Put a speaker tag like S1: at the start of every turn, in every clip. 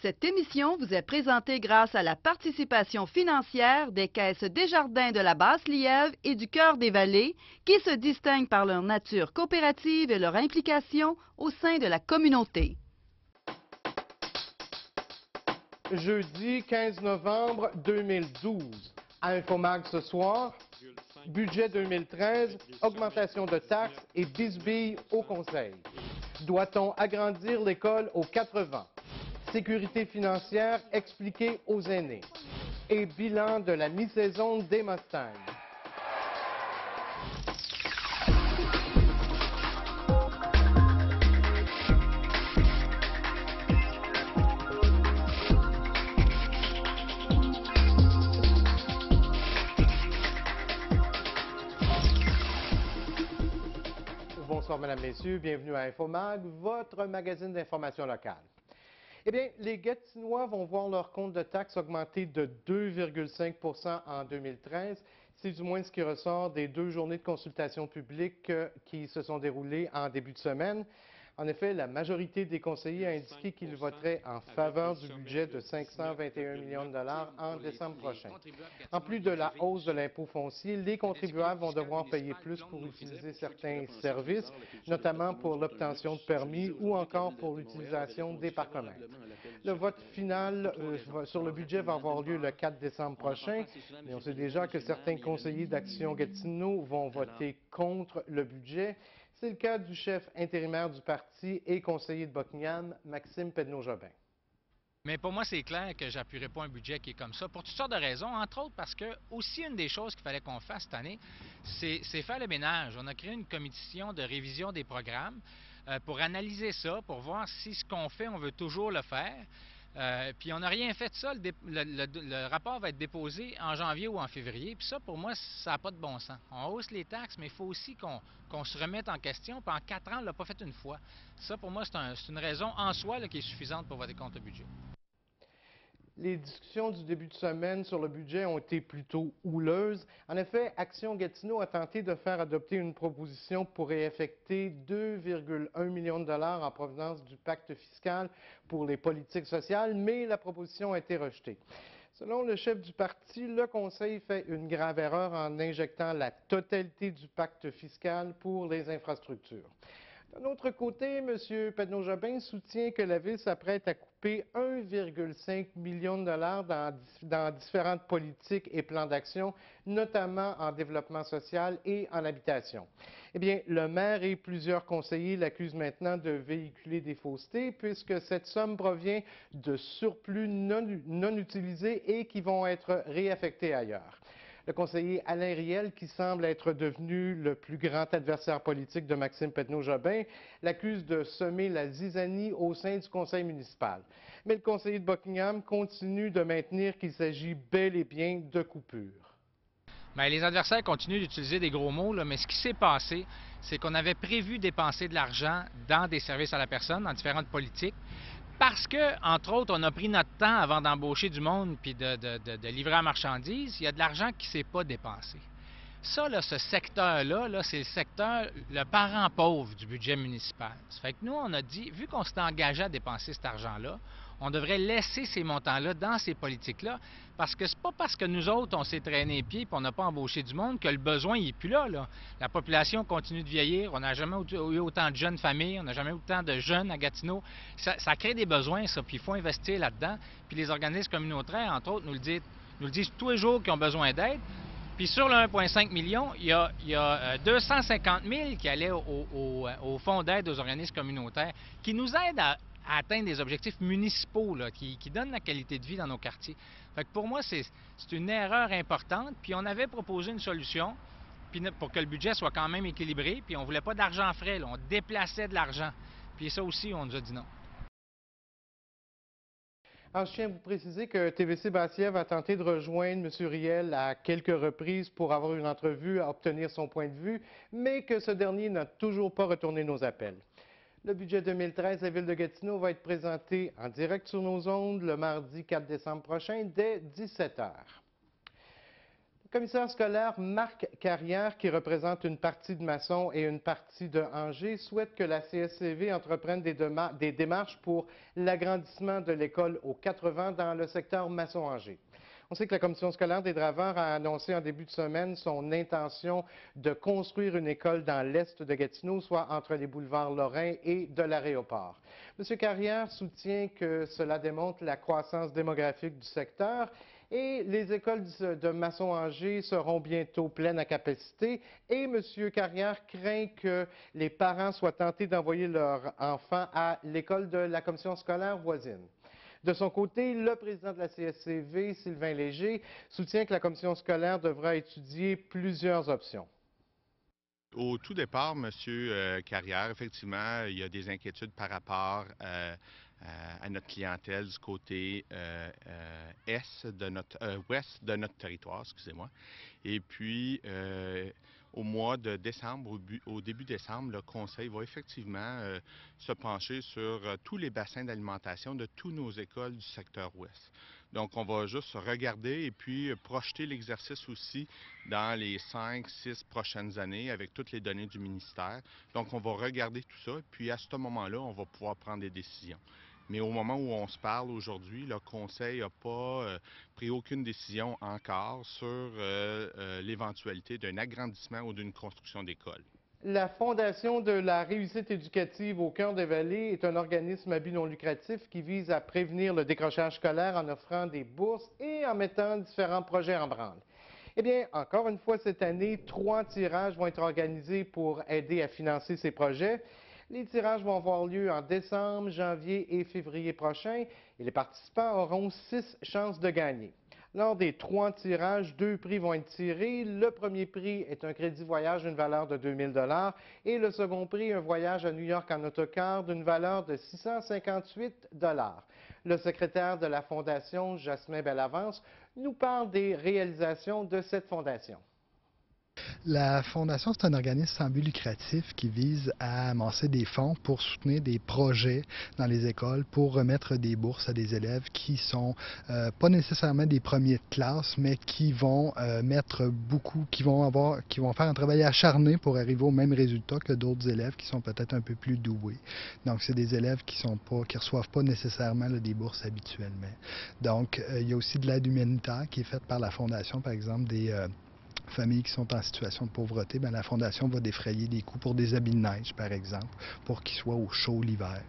S1: Cette émission vous est présentée grâce à la participation financière des caisses Desjardins de la Basse-Lièvre et du Cœur des Vallées, qui se distinguent par leur nature coopérative et leur implication au sein de la communauté.
S2: Jeudi 15 novembre 2012. À Infomag ce soir, budget 2013, augmentation de taxes et bisbille au Conseil. Doit-on agrandir l'école aux 80? Sécurité financière expliquée aux aînés. Et bilan de la mi-saison des Mustangs. Bonsoir, Mesdames, Messieurs. Bienvenue à Infomag, votre magazine d'information locale. Eh bien, les Gatineois vont voir leur compte de taxes augmenter de 2,5 % en 2013. C'est du moins ce qui ressort des 2 journées de consultation publique qui se sont déroulées en début de semaine. En effet, la majorité des conseillers a indiqué qu'ils voteraient en faveur du budget de 521 millions de dollars en décembre prochain. En plus de la hausse de l'impôt foncier, les contribuables vont devoir payer plus pour utiliser certains services, notamment pour l'obtention de permis ou encore pour l'utilisation des parcomètres. Le vote final sur le budget va avoir lieu le 4 décembre prochain, mais on sait déjà que certains conseillers d'Action Gatineau vont voter contre le budget. C'est le cas du chef intérimaire du parti et conseiller de Buckingham, Maxime Pedneau-Jobin.
S3: Mais pour moi, c'est clair que j'appuierai pas un budget qui est comme ça, pour toutes sortes de raisons, entre autres parce que, aussi, une des choses qu'il fallait qu'on fasse cette année, c'est faire le ménage. On a créé une commission de révision des programmes pour analyser ça, pour voir si ce qu'on fait, on veut toujours le faire. Puis on n'a rien fait de ça. Le rapport va être déposé en janvier ou en février. Puis ça, pour moi, ça n'a pas de bon sens. On hausse les taxes, mais il faut aussi qu'on se remette en question. Puis en 4 ans, on ne l'a pas fait une fois. Ça, pour moi, c'est une raison en soi là, qui est suffisante pour voter contre le budget.
S2: Les discussions du début de semaine sur le budget ont été plutôt houleuses. En effet, Action Gatineau a tenté de faire adopter une proposition pour réaffecter 2,1 millions de dollars en provenance du pacte fiscal pour les politiques sociales, mais la proposition a été rejetée. Selon le chef du parti, le Conseil fait une grave erreur en injectant la totalité du pacte fiscal pour les infrastructures. D'un autre côté, M. Pedneau-Jobin soutient que la Ville s'apprête à couper 1,5 million de dollars dans différentes politiques et plans d'action, notamment en développement social et en habitation. Eh bien, le maire et plusieurs conseillers l'accusent maintenant de véhiculer des faussetés, puisque cette somme provient de surplus non utilisés et qui vont être réaffectés ailleurs. Le conseiller Alain Riel, qui semble être devenu le plus grand adversaire politique de Maxime Pedneau-Jobin, l'accuse de semer la zizanie au sein du conseil municipal. Mais le conseiller de Buckingham continue de maintenir qu'il s'agit bel et bien de coupures.
S3: Bien, les adversaires continuent d'utiliser des gros mots, là, mais ce qui s'est passé, c'est qu'on avait prévu dépenser de l'argent dans des services à la personne, dans différentes politiques. Parce que, entre autres, on a pris notre temps avant d'embaucher du monde puis de livrer la marchandise, il y a de l'argent qui ne s'est pas dépensé. Ça, là, ce secteur-là, là, c'est le secteur, le parent pauvre du budget municipal. Ça fait que nous, on a dit, vu qu'on s'est engagé à dépenser cet argent-là, on devrait laisser ces montants-là dans ces politiques-là, parce que c'est pas parce que nous autres, on s'est traîné les pieds et on n'a pas embauché du monde que le besoin n'est plus là, là. La population continue de vieillir, on n'a jamais eu autant de jeunes familles, on n'a jamais eu autant de jeunes à Gatineau. Ça crée des besoins, ça, puis il faut investir là-dedans. Puis les organismes communautaires, entre autres, nous le disent tous les jours qu'ils ont besoin d'aide. Puis sur le 1,5 million, il y a 250 000 qui allaient au fonds d'aide aux organismes communautaires, qui nous aident à atteindre des objectifs municipaux, là, qui donnent la qualité de vie dans nos quartiers. Fait que pour moi, c'est une erreur importante. Puis on avait proposé une solution puis pour que le budget soit quand même équilibré, puis on ne voulait pas d'argent frais, là, on déplaçait de l'argent. Puis ça aussi, on nous a dit non.
S2: Alors, je tiens à vous préciser que TVC Basse-Lièvre a tenté de rejoindre M. Riel à quelques reprises pour avoir une entrevue, à obtenir son point de vue, mais que ce dernier n'a toujours pas retourné nos appels. Le budget 2013 de la Ville de Gatineau va être présenté en direct sur nos ondes le mardi 4 décembre prochain dès 17 h. Le commissaire scolaire Marc Carrière, qui représente une partie de Masson et une partie de Angers, souhaite que la CSCV entreprenne des démarches pour l'agrandissement de l'école aux 80 dans le secteur Masson-Angers. On sait que la commission scolaire des Draveurs a annoncé en début de semaine son intention de construire une école dans l'est de Gatineau, soit entre les boulevards Lorrain et de l'Aéroport. M. Carrière soutient que cela démontre la croissance démographique du secteur et les écoles de Masson-Angers seront bientôt pleines à capacité et M. Carrière craint que les parents soient tentés d'envoyer leurs enfants à l'école de la commission scolaire voisine. De son côté, le président de la CSCV, Sylvain Léger, soutient que la commission scolaire devra étudier plusieurs options.
S4: Au tout départ, M. Carrière, effectivement, il y a des inquiétudes par rapport à notre clientèle du côté ouest de notre territoire, excusez-moi. Et puis, au mois de décembre, au début décembre, le Conseil va effectivement se pencher sur tous les bassins d'alimentation de toutes nos écoles du secteur ouest. Donc, on va juste regarder et puis projeter l'exercice aussi dans les 5-6 prochaines années avec toutes les données du ministère. Donc, on va regarder tout ça, puis à ce moment-là, on va pouvoir prendre des décisions. Mais au moment où on se parle aujourd'hui, le Conseil n'a pas pris aucune décision encore sur l'éventualité d'un agrandissement ou d'une construction d'école.
S2: La Fondation de la réussite éducative au cœur des vallées est un organisme à but non lucratif qui vise à prévenir le décrochage scolaire en offrant des bourses et en mettant différents projets en branle. Eh bien, encore une fois cette année, 3 tirages vont être organisés pour aider à financer ces projets. Les tirages vont avoir lieu en décembre, janvier et février prochains et les participants auront 6 chances de gagner. Lors des 3 tirages, 2 prix vont être tirés. Le premier prix est un crédit voyage d'une valeur de 2 000 $ et le second prix, un voyage à New York en autocar d'une valeur de 658 $. Le secrétaire de la Fondation, Jasmin Bellavance, nous parle des réalisations de cette fondation.
S5: La Fondation, c'est un organisme sans but lucratif qui vise à amasser des fonds pour soutenir des projets dans les écoles, pour remettre des bourses à des élèves qui sont pas nécessairement des premiers de classe, mais qui vont qui vont faire un travail acharné pour arriver au même résultat que d'autres élèves qui sont peut-être un peu plus doués. Donc, c'est des élèves qui reçoivent pas nécessairement des bourses habituellement. Donc, il y a aussi de l'aide humanitaire qui est faite par la Fondation, par exemple, des familles qui sont en situation de pauvreté, bien, la Fondation va défrayer des coûts pour des habits de neige, par exemple, pour qu'ils soient au chaud l'hiver.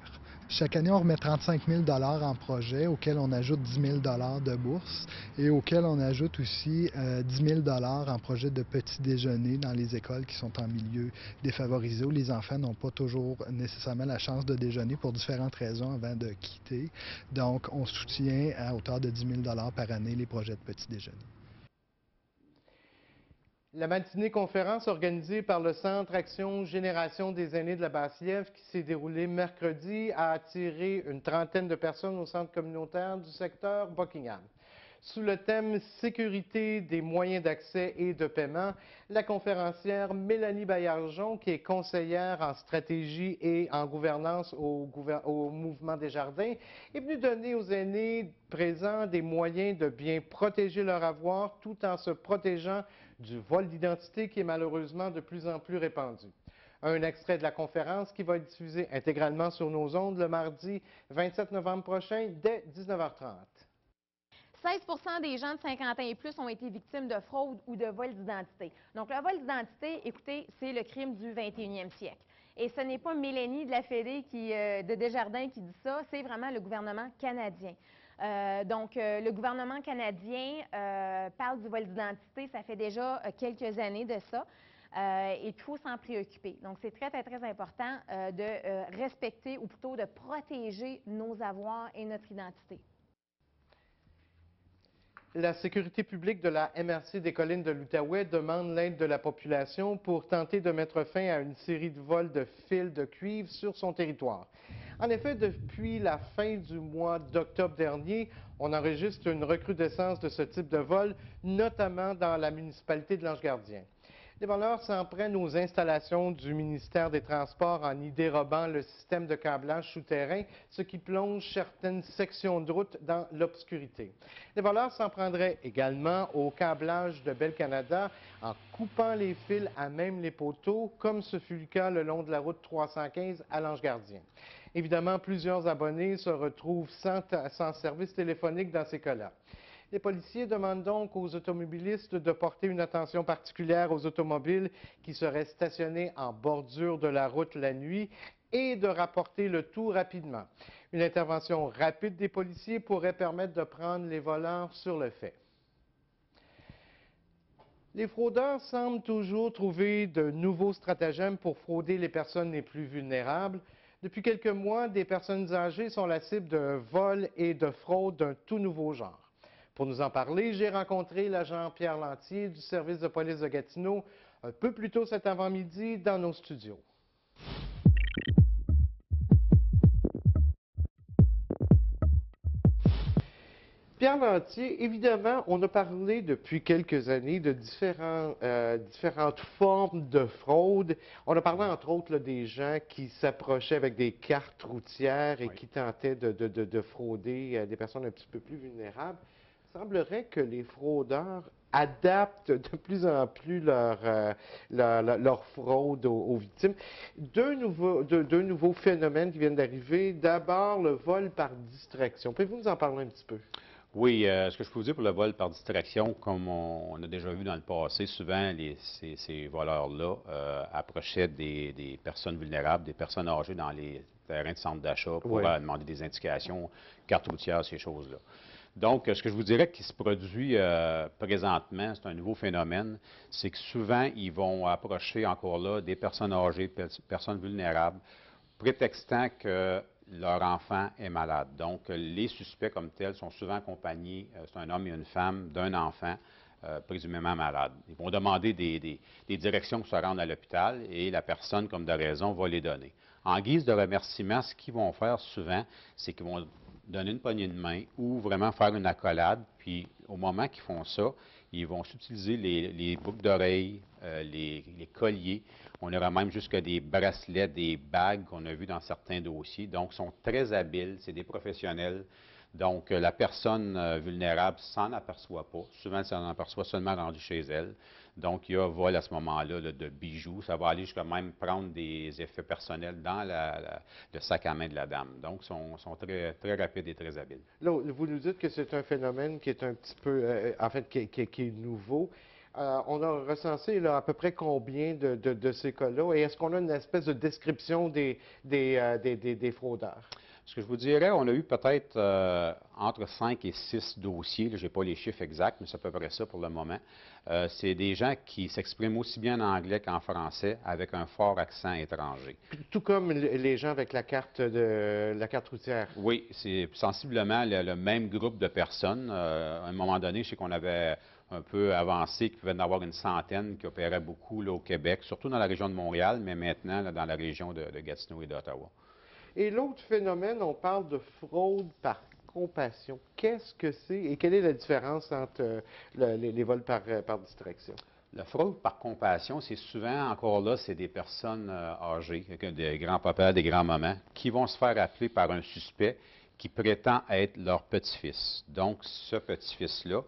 S5: Chaque année, on remet 35 000 $ en projet, auquel on ajoute 10 000 $ de bourse et auquel on ajoute aussi 10 000 $ en projet de petit déjeuner dans les écoles qui sont en milieu défavorisé, où les enfants n'ont pas toujours nécessairement la chance de déjeuner pour différentes raisons avant de quitter. Donc, on soutient à hauteur de 10 000 $ par année les projets de petit déjeuner.
S2: La matinée conférence organisée par le Centre Action Génération des aînés de la Basse-Lièvre qui s'est déroulée mercredi a attiré une trentaine de personnes au centre communautaire du secteur Buckingham. Sous le thème « Sécurité des moyens d'accès et de paiement », la conférencière Mélanie Baillargeon, qui est conseillère en stratégie et en gouvernance au Mouvement Desjardins, est venue donner aux aînés présents des moyens de bien protéger leur avoir tout en se protégeant du vol d'identité qui est malheureusement de plus en plus répandu. Un extrait de la conférence qui va être diffusé intégralement sur nos ondes le mardi 27 novembre prochain dès 19h30.
S6: 16 % des gens de 50 ans et plus ont été victimes de fraude ou de vol d'identité. Donc, le vol d'identité, écoutez, c'est le crime du 21e siècle. Et ce n'est pas Mélanie de la Fédé de Desjardins qui dit ça, c'est vraiment le gouvernement canadien. Le gouvernement canadien parle du vol d'identité, ça fait déjà quelques années de ça. Et il faut s'en préoccuper. Donc, c'est très, très, très important de respecter ou plutôt de protéger nos avoirs et notre identité.
S2: La sécurité publique de la MRC des Collines de l'Outaouais demande l'aide de la population pour tenter de mettre fin à une série de vols de fils de cuivre sur son territoire. En effet, depuis la fin du mois d'octobre dernier, on enregistre une recrudescence de ce type de vol, notamment dans la municipalité de l'Ange-Gardien. Les voleurs s'en prennent aux installations du ministère des Transports en y dérobant le système de câblage souterrain, ce qui plonge certaines sections de route dans l'obscurité. Les voleurs s'en prendraient également au câblage de Bell Canada en coupant les fils à même les poteaux, comme ce fut le cas le long de la route 315 à l'Ange-Gardien. Évidemment, plusieurs abonnés se retrouvent sans service téléphonique dans ces cas-là. Les policiers demandent donc aux automobilistes de porter une attention particulière aux automobiles qui seraient stationnés en bordure de la route la nuit et de rapporter le tout rapidement. Une intervention rapide des policiers pourrait permettre de prendre les voleurs sur le fait. Les fraudeurs semblent toujours trouver de nouveaux stratagèmes pour frauder les personnes les plus vulnérables. Depuis quelques mois, des personnes âgées sont la cible de vols et de fraudes d'un tout nouveau genre. Pour nous en parler, j'ai rencontré l'agent Pierre Lantier du service de police de Gatineau un peu plus tôt cet avant-midi dans nos studios. Pierre Lantier, évidemment, on a parlé depuis quelques années de différentes formes de fraude. On a parlé entre autres là, des gens qui s'approchaient avec des cartes routières et qui tentaient de frauder des personnes un petit peu plus vulnérables. Il semblerait que les fraudeurs adaptent de plus en plus leur fraude aux victimes. Deux nouveaux phénomènes qui viennent d'arriver. D'abord, le vol par distraction. Pouvez-vous nous en parler un petit peu?
S7: Oui, ce que je peux vous dire pour le vol par distraction, comme on a déjà vu dans le passé, souvent ces voleurs-là approchaient des personnes vulnérables, des personnes âgées dans les terrains de centre d'achat pour demander des indications, carte routière, ces choses-là. Donc, ce que je vous dirais qui se produit présentement, c'est un nouveau phénomène, c'est que souvent, ils vont approcher encore là des personnes âgées, personnes vulnérables, prétextant que leur enfant est malade. Donc, les suspects comme tels sont souvent accompagnés, c'est un homme et une femme, d'un enfant présumément malade. Ils vont demander des directions pour se rendre à l'hôpital et la personne, comme de raison, va les donner. En guise de remerciement, ce qu'ils vont faire souvent, c'est qu'ils vont donner une poignée de main ou vraiment faire une accolade. Puis, au moment qu'ils font ça, ils vont utiliser les boucles d'oreilles, les colliers. On aura même jusqu'à des bracelets, des bagues qu'on a vues dans certains dossiers. Donc, ils sont très habiles, c'est des professionnels. Donc, la personne vulnérable s'en aperçoit pas. Souvent, elle s'en aperçoit seulement rendue chez elle. Donc, il y a vol à ce moment-là de bijoux. Ça va aller jusqu'à même prendre des effets personnels dans le sac à main de la dame. Donc, ils sont très, très rapides et très habiles.
S2: Là, vous nous dites que c'est un phénomène qui est un petit peu, en fait, qui est nouveau. On a recensé là, à peu près combien de ces cas-là? Et est-ce qu'on a une espèce de description des fraudeurs?
S7: Ce que je vous dirais, on a eu peut-être entre 5 et 6 dossiers. Je n'ai pas les chiffres exacts, mais c'est à peu près ça pour le moment. C'est des gens qui s'expriment aussi bien en anglais qu'en français avec un fort accent étranger.
S2: Tout comme les gens avec la carte routière.
S7: Oui, c'est sensiblement le même groupe de personnes. À un moment donné, je sais qu'on avait un peu avancé, qu'il pouvait y en avoir une centaine qui opéraient beaucoup là, au Québec, surtout dans la région de Montréal, mais maintenant là, dans la région de Gatineau et d'Ottawa.
S2: Et l'autre phénomène, on parle de fraude par compassion. Qu'est-ce que c'est et quelle est la différence entre les vols par distraction?
S7: La fraude par compassion, c'est souvent, encore là, c'est des personnes âgées, des grands-papas, des grands-mamans, qui vont se faire appeler par un suspect qui prétend être leur petit-fils. Donc, ce petit-fils-là,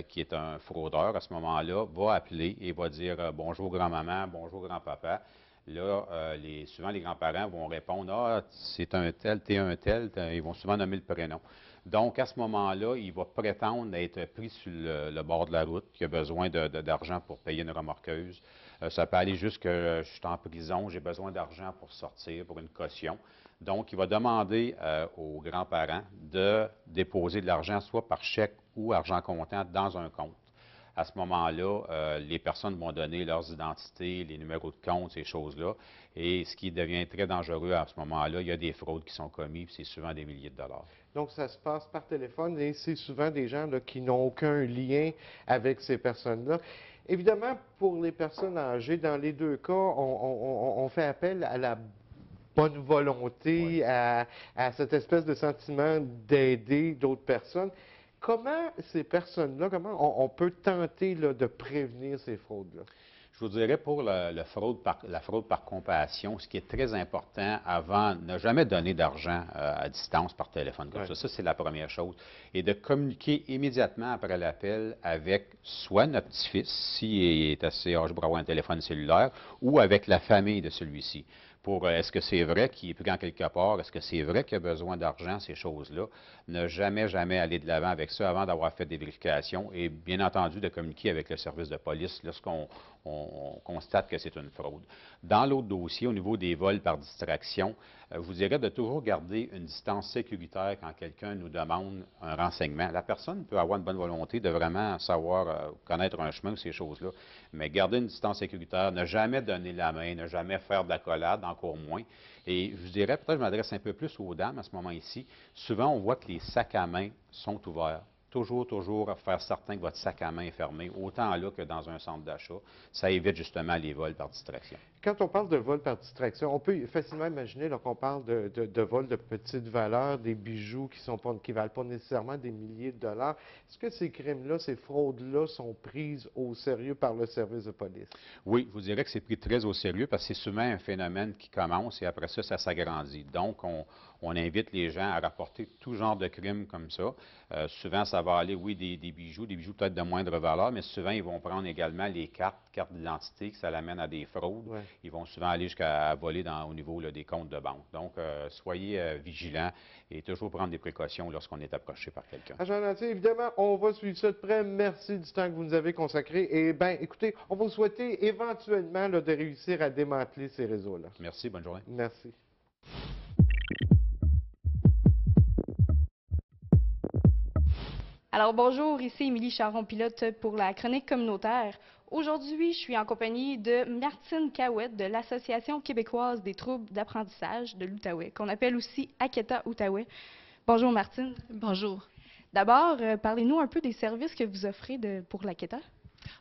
S7: qui est un fraudeur à ce moment-là, va appeler et va dire bonjour grand-maman, bonjour grand-papa. Là, souvent, les grands-parents vont répondre « Ah, c'est un tel, t'es un tel », ils vont souvent nommer le prénom. Donc, à ce moment-là, il va prétendre être pris sur le bord de la route, qu'il a besoin d'argent pour payer une remorqueuse. Ça peut aller jusqu'à « je suis en prison, j'ai besoin d'argent pour sortir, pour une caution ». Donc, il va demander aux grands-parents de déposer de l'argent, soit par chèque ou argent comptant, dans un compte. À ce moment-là, les personnes vont donner leurs identités, les numéros de compte, ces choses-là. Et ce qui devient très dangereux à ce moment-là, il y a des fraudes qui sont commises, c'est souvent des milliers de dollars.
S2: Donc, ça se passe par téléphone et c'est souvent des gens là, qui n'ont aucun lien avec ces personnes-là. Évidemment, pour les personnes âgées, dans les deux cas, on fait appel à la bonne volonté, à cette espèce de sentiment d'aider d'autres personnes. Comment ces personnes-là, comment on peut tenter là, de prévenir ces fraudes-là?
S7: Je Je vous dirais pour la fraude par compassion, ce qui est très important avant, ne jamais donner d'argent à distance par téléphone comme ça. Ça, c'est la première chose. Et de communiquer immédiatement après l'appel avec soit notre petit-fils, s'il est assez âgé pour avoir un téléphone cellulaire, ou avec la famille de celui-ci. Pour est-ce que c'est vrai qu'il est pris en quelque part, est-ce que c'est vrai qu'il a besoin d'argent, ces choses-là. Ne jamais aller de l'avant avec ça avant d'avoir fait des vérifications et bien entendu de communiquer avec le service de police lorsqu'on constate que c'est une fraude. Dans l'autre dossier, au niveau des vols par distraction, je vous dirais de toujours garder une distance sécuritaire quand quelqu'un nous demande un renseignement. La personne peut avoir une bonne volonté de vraiment savoir connaître un chemin ou ces choses-là, mais garder une distance sécuritaire, ne jamais donner la main, ne jamais faire de l'accolade, encore moins. Et je dirais, peut-être je m'adresse un peu plus aux dames à ce moment ici, souvent on voit que les sacs à main sont ouverts. Toujours faire certain que votre sac à main est fermé, autant là que dans un centre d'achat. Ça évite justement les vols par distraction.
S2: Quand on parle de vol par distraction, on peut facilement imaginer qu'on parle de vol de petite valeur, des bijoux qui ne valent pas nécessairement des milliers de dollars. Est-ce que ces crimes-là, ces fraudes-là sont prises au sérieux par le service de police?
S7: Oui, je vous dirais que c'est pris très au sérieux parce que c'est souvent un phénomène qui commence et après ça, ça s'agrandit. Donc, on invite les gens à rapporter tout genre de crimes comme ça. Souvent, ça va aller, oui, des bijoux peut-être de moindre valeur, mais souvent, ils vont prendre également les cartes d'identité, que ça l'amène à des fraudes. Ouais. Ils vont souvent aller jusqu'à voler au niveau là, des comptes de banque. Donc, soyez vigilants et toujours prendre des précautions lorsqu'on est approché par quelqu'un.
S2: Agent Lantier, évidemment, on va suivre ça de près. Merci du temps que vous nous avez consacré. Et bien, écoutez, on va vous souhaiter éventuellement là, de réussir à démanteler ces réseaux-là.
S7: Merci, bonne journée.
S2: Merci.
S8: Alors bonjour, ici Émilie Charon-Pilote pour la chronique communautaire. Aujourd'hui, je suis en compagnie de Martine Cahouette de l'Association québécoise des troubles d'apprentissage de l'Outaouais, qu'on appelle aussi Aketa Outaouais. Bonjour Martine.
S9: Bonjour.
S8: D'abord, parlez-nous un peu des services que vous offrez pour l'Aketa.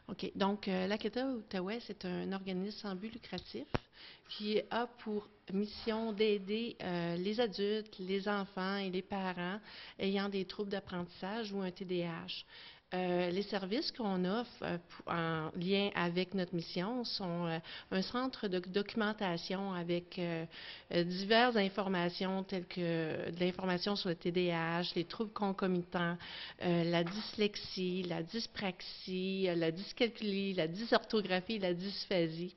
S9: OK. Donc, l'Aketa Outaouais, c'est un organisme sans but lucratif qui a pour mission d'aider les adultes, les enfants et les parents ayant des troubles d'apprentissage ou un TDAH. Les services qu'on offre en lien avec notre mission sont un centre de documentation avec diverses informations telles que de l'information sur le TDAH, les troubles concomitants, la dyslexie, la dyspraxie, la dyscalculie, la dysorthographie et la dysphasie.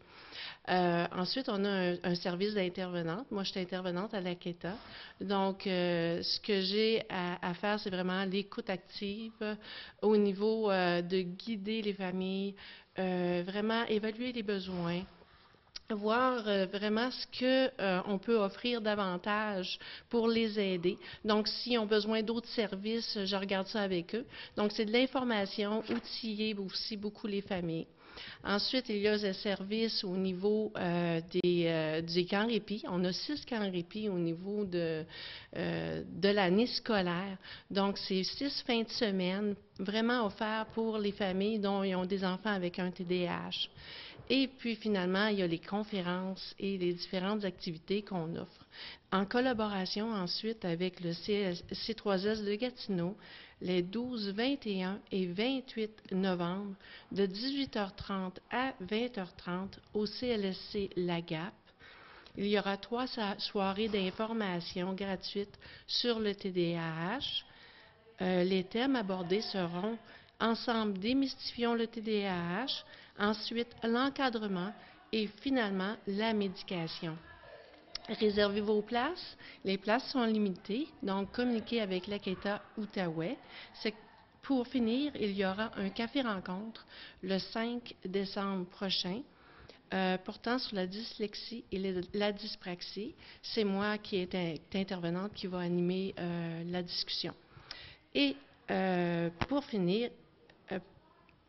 S9: Ensuite, on a un service d'intervenante. Moi, je suis intervenante à l'Aketa. Donc, ce que j'ai à faire, c'est vraiment l'écoute active au niveau de guider les familles, vraiment évaluer les besoins, voir vraiment ce qu'on peut offrir davantage pour les aider. Donc, s'ils ont besoin d'autres services, je regarde ça avec eux. Donc, c'est de l'information, outiller aussi beaucoup les familles. Ensuite, il y a des services au niveau des camps répit. On a 6 camps répit au niveau de l'année scolaire. Donc, c'est 6 fins de semaine vraiment offerts pour les familles dont ils ont des enfants avec un TDAH. Et puis, finalement, il y a les conférences et les différentes activités qu'on offre. En collaboration ensuite avec le C3S de Gatineau, les 12, 21 et 28 novembre, de 18h30 à 20h30 au CLSC Lagap. Il y aura 3 soirées d'information gratuites sur le TDAH. Les thèmes abordés seront ensemble démystifions le TDAH, ensuite l'encadrement et finalement la médication. Réservez vos places. Les places sont limitées, donc communiquez avec l'Aketa Outaouais. Pour finir, il y aura un café-rencontre le 5 décembre prochain portant sur la dyslexie et la dyspraxie. C'est moi qui est intervenante qui va animer la discussion. Et pour finir,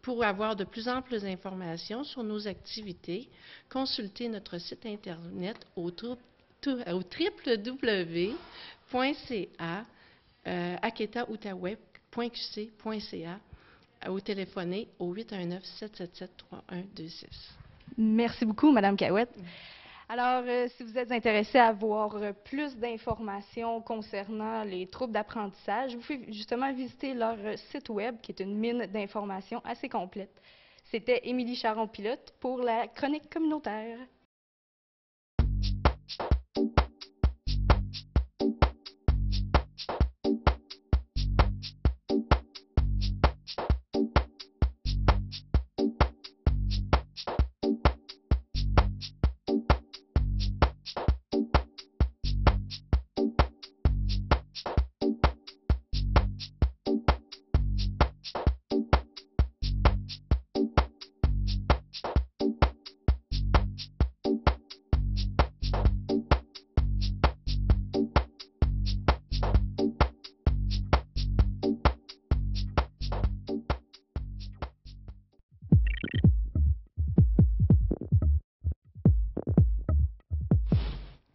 S9: pour avoir de plus amples informations sur nos activités, consultez notre site Internet au www.ca aketaoutaouais.qc.ca ou téléphoner au 819-777-3126.
S8: Merci beaucoup, Mme Cahouette. Alors, si vous êtes intéressé à avoir plus d'informations concernant les troubles d'apprentissage, vous pouvez justement visiter leur site web, qui est une mine d'informations assez complète. C'était Émilie Charon-Pilote pour la chronique communautaire.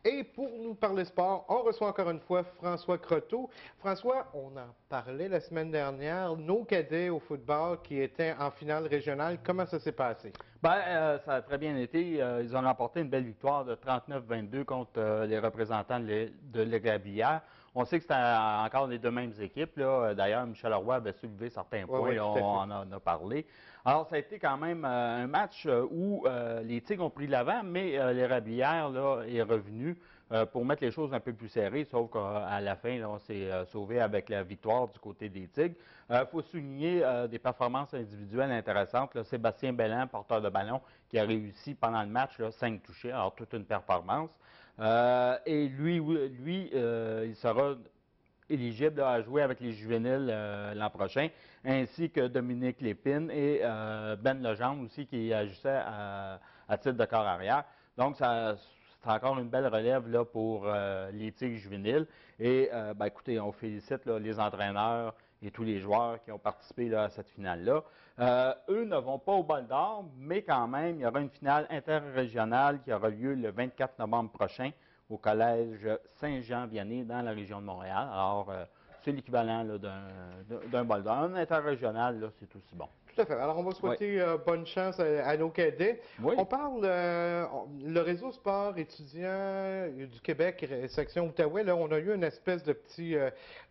S2: Et pour nous parler sport, on reçoit encore une fois François Croteau. François, on en parlait la semaine dernière, nos cadets au football qui étaient en finale régionale, comment ça s'est passé?
S10: Ça a très bien été. Ils ont remporté une belle victoire de 39-22 contre les représentants de l'Égablière. On sait que c'était encore les deux mêmes équipes, là. D'ailleurs, Michel Leroy avait soulevé certains points,
S2: oui,
S10: on en a parlé. Alors, ça a été quand même un match où les Tigres ont pris l'avant, mais l'Érablière là, est revenu pour mettre les choses un peu plus serrées, sauf qu'à la fin, là, on s'est sauvé avec la victoire du côté des Tigres. Il faut souligner des performances individuelles intéressantes. Là, Sébastien Belland, porteur de ballon, qui a réussi pendant le match là, 5 touchés, alors toute une performance. Et lui, il sera éligible là, à jouer avec les juvéniles l'an prochain, ainsi que Dominique Lépine et Ben Legendre aussi, qui agissait à titre de corps arrière. Donc, c'est encore une belle relève là, pour les Tigres juvéniles. Et écoutez, on félicite là, les entraîneurs et tous les joueurs qui ont participé là, à cette finale-là. Eux ne vont pas au bol d'or, mais quand même, il y aura une finale interrégionale qui aura lieu le 24 novembre prochain au collège Saint-Jean-Vianney dans la région de Montréal. Alors, c'est l'équivalent d'un bol d'or. Un interrégional, là, c'est aussi bon.
S2: Tout à fait. Alors, on va souhaiter bonne chance à nos cadets.
S10: Oui.
S2: On parle, le réseau sport étudiant du Québec, section Outaouais, là, on a eu une espèce de petit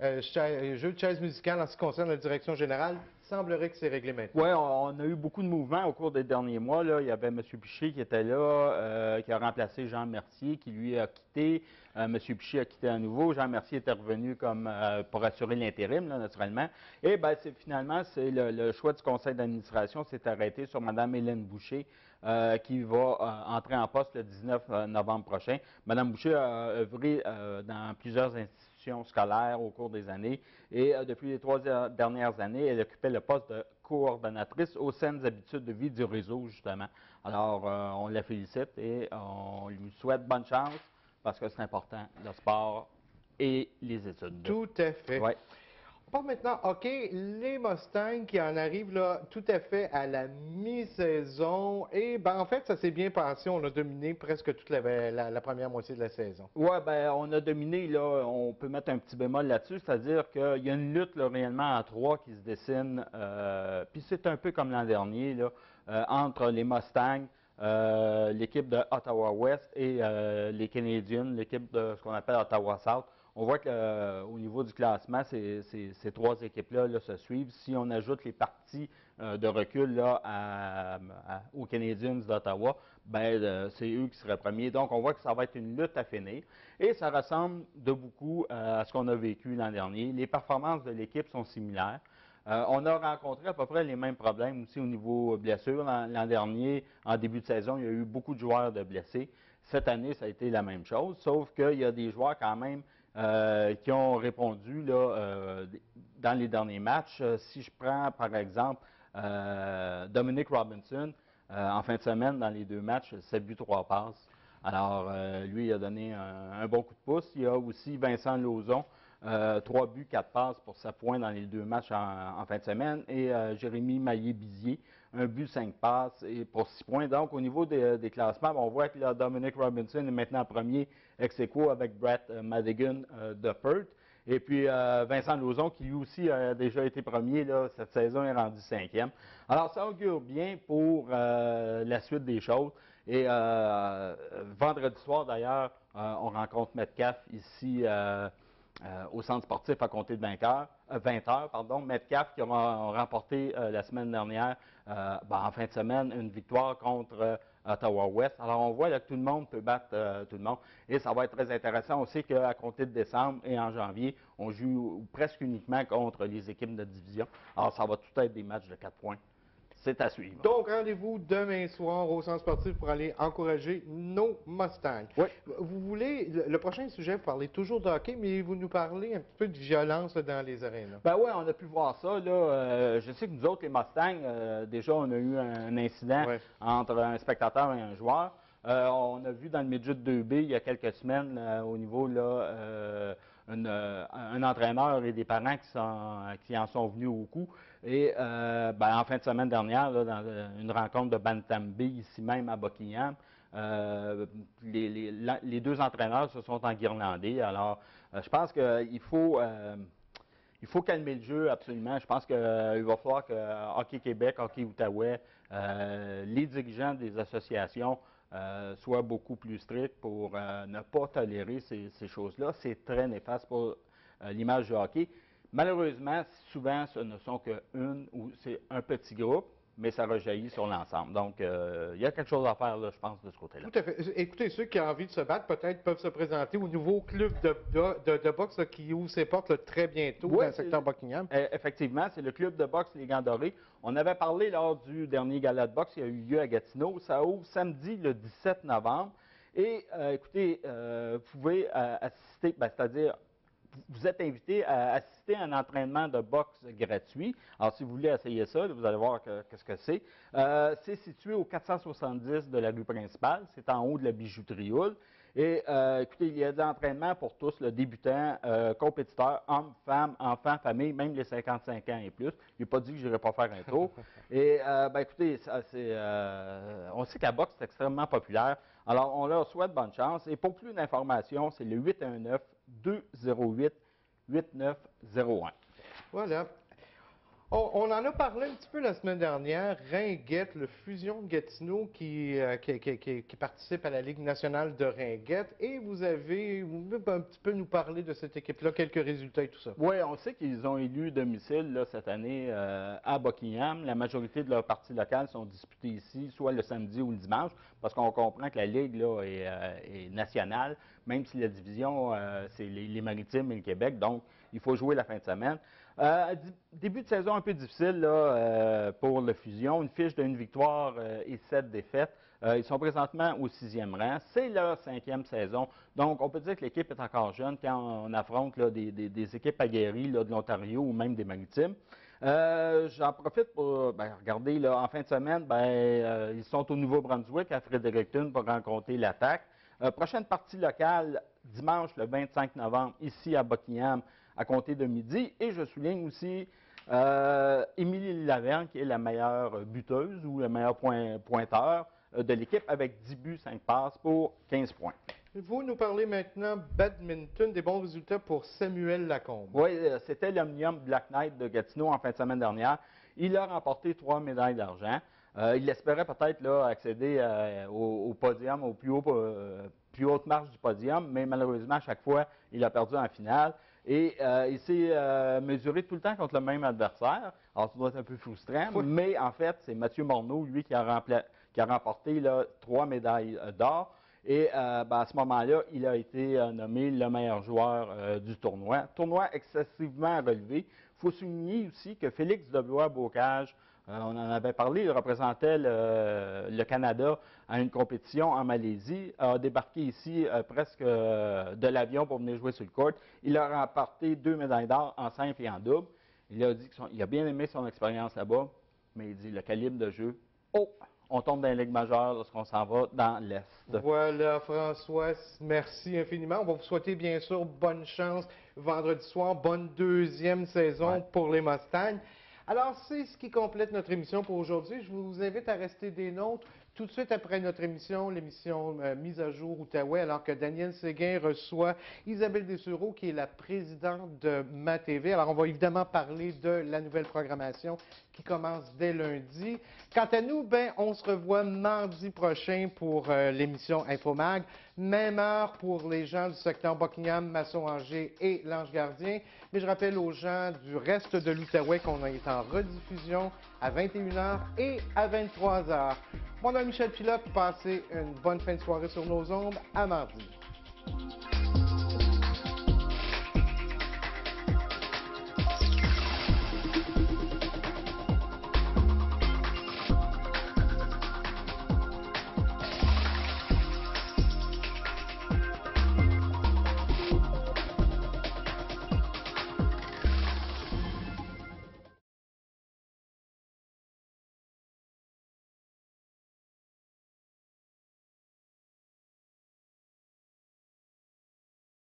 S2: jeu de chaise musicale en ce qui concerne la direction générale. Il semblerait que c'est réglé maintenant.
S10: Oui, on a eu beaucoup de mouvements au cours des derniers mois. Là. Il y avait M. Piché qui était là, qui a remplacé Jean Mercier, qui lui a quitté. M. Piché a quitté à nouveau. Jean Mercier était revenu comme pour assurer l'intérim, naturellement. Et finalement, c'est le choix du conseil d'administration s'est arrêté sur Mme Hélène Boucher, qui va entrer en poste le 19 novembre prochain. Mme Boucher a œuvré dans plusieurs institutions scolaires au cours des années. Et depuis les 3 dernières années, elle occupait le poste de coordonnatrice aux saines habitudes de vie du réseau, justement. Alors, on la félicite et on lui souhaite bonne chance parce que c'est important, le sport et les études.
S2: Tout à fait.
S10: Ouais.
S2: On parle maintenant, OK, les Mustangs qui en arrivent là, tout à fait à la mi-saison. Et en fait, ça s'est bien passé. On a dominé presque toute la première moitié de la saison.
S10: Oui, on a dominé, là, on peut mettre un petit bémol là-dessus, c'est-à-dire qu'il y a une lutte là, réellement à 3 qui se dessine, puis c'est un peu comme l'an dernier, là, entre les Mustangs, l'équipe de Ottawa-Ouest et les Canadiens, l'équipe de ce qu'on appelle Ottawa-South. On voit qu'au niveau du classement, ces 3 équipes-là là, se suivent. Si on ajoute les parties de recul là, aux Canadiens d'Ottawa, c'est eux qui seraient premiers. Donc, on voit que ça va être une lutte à finir. Et ça ressemble de beaucoup à ce qu'on a vécu l'an dernier. Les performances de l'équipe sont similaires. On a rencontré à peu près les mêmes problèmes aussi au niveau blessures. L'an dernier, en début de saison, il y a eu beaucoup de joueurs de blessés. Cette année, ça a été la même chose, sauf qu'il y a des joueurs quand même qui ont répondu là, dans les derniers matchs. Si je prends, par exemple, Dominic Robinson, en fin de semaine, dans les 2 matchs, 7 buts, 3 passes. Alors, lui, il a donné un bon coup de pouce. Il y a aussi Vincent Lauzon, 3 buts, 4 passes pour 7 points dans les 2 matchs en fin de semaine. Et Jérémy Maillé-Bizier, 1 but, 5 passes et pour 6 points. Donc, au niveau des classements, on voit que là, Dominic Robinson est maintenant premier ex-aequo avec Brett Madigan de Perth. Et puis, Vincent Lauzon, qui lui aussi a déjà été premier, là, cette saison est rendu 5e. Alors, ça augure bien pour la suite des choses. Et vendredi soir, d'ailleurs, on rencontre Metcalfe ici au centre sportif à compter de 20 heures. Metcalfe qui ont remporté la semaine dernière, en fin de semaine, une victoire contre Ottawa-Ouest. Alors, on voit là, que tout le monde peut battre tout le monde. Et ça va être très intéressant. On sait qu'à compter de décembre et en janvier, on joue presque uniquement contre les équipes de division. Alors, ça va tout être des matchs de 4 points. C'est à suivre.
S2: Donc, rendez-vous demain soir au centre sportif pour aller encourager nos Mustangs.
S10: Oui.
S2: Vous voulez, le prochain sujet, vous parlez toujours de hockey, mais vous nous parlez un petit peu de violence là, dans les arénas.
S10: Ben oui, on a pu voir ça. Là. Je sais que nous autres, les Mustangs, déjà, on a eu un incident entre un spectateur et un joueur. On a vu dans le midget 2B il y a quelques semaines au niveau là, un entraîneur et des parents qui en sont venus au coup. Et en fin de semaine dernière, là, dans une rencontre de Bantam B, ici même à Buckingham, les deux entraîneurs se sont enguirlandés. Alors, je pense qu'il faut calmer le jeu absolument. Je pense qu'il va falloir que Hockey Québec, Hockey Outaouais, les dirigeants des associations soient beaucoup plus stricts pour ne pas tolérer ces choses-là. C'est très néfaste pour l'image du hockey. Malheureusement, souvent, ce ne sont qu'une ou c'est un petit groupe, mais ça rejaillit sur l'ensemble. Donc, il y a quelque chose à faire, là, je pense, de ce côté-là.
S2: Tout à fait. Écoutez, ceux qui ont envie de se battre, peut-être peuvent se présenter au nouveau club de boxe là, qui ouvre ses portes là, très bientôt dans le secteur Buckingham.
S10: Effectivement, c'est le club de boxe Les Gants Dorés. On avait parlé lors du dernier gala de boxe qui a eu lieu à Gatineau. Ça ouvre samedi, le 17 novembre. Et, écoutez, vous pouvez assister, c'est-à-dire vous êtes invité à assister à un entraînement de boxe gratuit. Alors, si vous voulez essayer ça, vous allez voir qu'est-ce que c'est. C'est situé au 470 de la rue principale. C'est en haut de la bijouterie Hull. Et écoutez, il y a de l'entraînement pour tous, le débutant, compétiteurs, hommes, femmes, enfants, familles, même les 55 ans et plus. Il n'a pas dit que je n'irais pas faire un tour. Et écoutez, on sait que la boxe est extrêmement populaire. Alors, on leur souhaite bonne chance. Et pour plus d'informations, c'est le 819-208-8901.
S2: Voilà. On en a parlé un petit peu la semaine dernière. Ringuette, le Fusion de Gatineau qui participe à la Ligue nationale de Ringuette. Et vous pouvez un petit peu nous parler de cette équipe-là, quelques résultats et tout ça.
S10: Oui, on sait qu'ils ont élu domicile là, cette année à Buckingham. La majorité de leurs parties locales sont disputées ici, soit le samedi ou le dimanche, parce qu'on comprend que la Ligue là, est nationale, même si la division, c'est les Maritimes et le Québec. Donc, il faut jouer la fin de semaine. Début de saison un peu difficile là, pour le Fusion. Une fiche d'une victoire et 7 défaites. Ils sont présentement au 6e rang. C'est leur 5e saison. Donc, on peut dire que l'équipe est encore jeune quand on affronte là, des équipes aguerries là, de l'Ontario ou même des Maritimes. J'en profite pour regarder, là, en fin de semaine, ils sont au Nouveau-Brunswick à Fredericton pour rencontrer l'Attaque. Prochaine partie locale, dimanche le 25 novembre, ici à Buckingham, à compter de midi. Et je souligne aussi Émilie Laverne, qui est la meilleure buteuse ou le meilleur pointeur de l'équipe, avec 10 buts, 5 passes pour 15 points.
S2: Vous nous parlez maintenant badminton, des bons résultats pour Samuel Lacombe.
S10: Oui, c'était l'Omnium Black Knight de Gatineau en fin de semaine dernière. Il a remporté 3 médailles d'argent. Il espérait peut-être là, accéder au podium, au plus haute marche du podium, mais malheureusement, à chaque fois, il a perdu en finale. Et il s'est mesuré tout le temps contre le même adversaire. Alors, ça doit être un peu frustrant, mais en fait, c'est Mathieu Morneau, lui, qui a remporté là, 3 médailles d'or. Et à ce moment-là, il a été nommé le meilleur joueur du tournoi. Tournoi excessivement relevé. Il faut souligner aussi que Félix Deblois-Bocage, on en avait parlé, il représentait le Canada à une compétition en Malaisie, a débarqué ici presque de l'avion pour venir jouer sur le court. Il a remporté 2 médailles d'or en simple et en double. Il a dit qu'il a bien aimé son expérience là-bas, mais il dit le calibre de jeu, on tombe dans les ligues majeures lorsqu'on s'en va dans l'Est.
S2: Voilà, François, merci infiniment. On va vous souhaiter bien sûr bonne chance vendredi soir, bonne deuxième saison pour les Mustangs. Alors, c'est ce qui complète notre émission pour aujourd'hui. Je vous invite à rester des nôtres. Tout de suite après notre émission, l'émission Mise à jour Outaouais, alors que Daniel Séguin reçoit Isabelle Dessureau, qui est la présidente de MaTV. Alors, on va évidemment parler de la nouvelle programmation qui commence dès lundi. Quant à nous, on se revoit mardi prochain pour l'émission Infomag. Même heure pour les gens du secteur Buckingham, Masson-Angers et l'Ange-Gardien. Mais je rappelle aux gens du reste de l'Outaouais qu'on est en rediffusion à 21h et à 23h. Mon nom est Michel Pilote. Passez une bonne fin de soirée sur nos ondes. À mardi.